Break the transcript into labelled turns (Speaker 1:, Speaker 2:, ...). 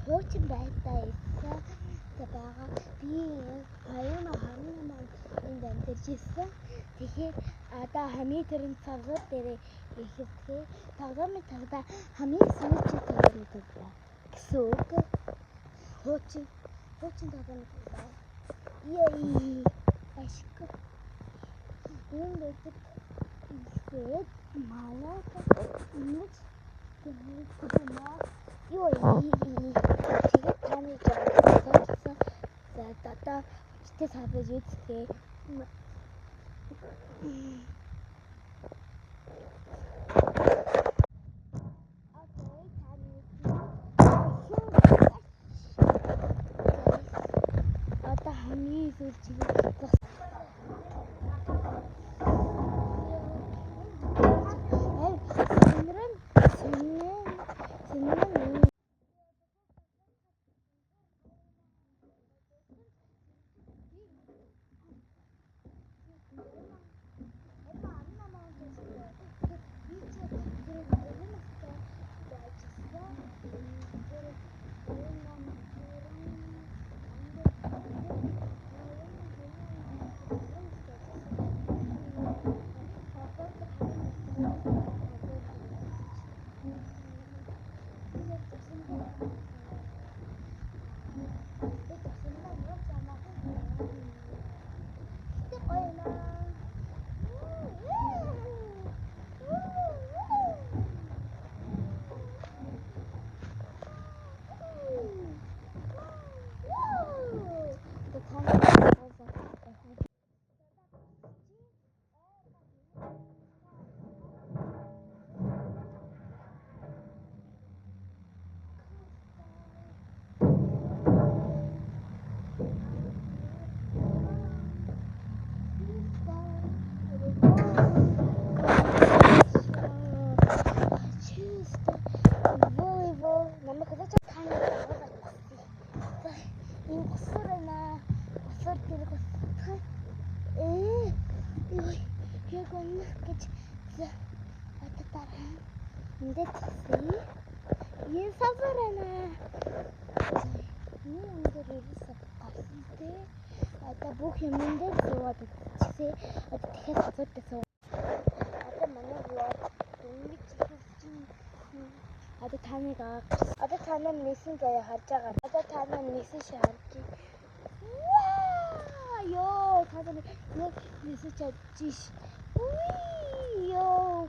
Speaker 1: хуучин байхдаа ирсэн. Бага би аюуна хамнамаа энд амьдарч ирсэн. Тэгэхээр одоо хамгийн түрүүнд цагур дээр ихэвчлэн тоглоомын цагта хамгийн сүүлчийн тоглоомын цагта гэсэн үг. Хуучин тоглоомын цагта. Яй ашиг. Энэ дэвтэр ихээд малаа ингэж гэмээр Йой тэгээд таны жаасан. За одоо читэй сабаж үзтээ. Одоо хамгийн сүүлчийг Эндээ тассан. Ийм саврана. Юу өндөр ирсэн гарсан тий. Одоо бүх юм дээр суугаад идчихсэн. Одоо дахиад савртай суу. Одоо манай влог ингэж хэлсэн. Одоо таныг одоо та нар нисэн заяа харж байгаа. Одоо та нар нисэн шиг харж байна. Ёо, та нар нэг нисэн чадчих. Ёо.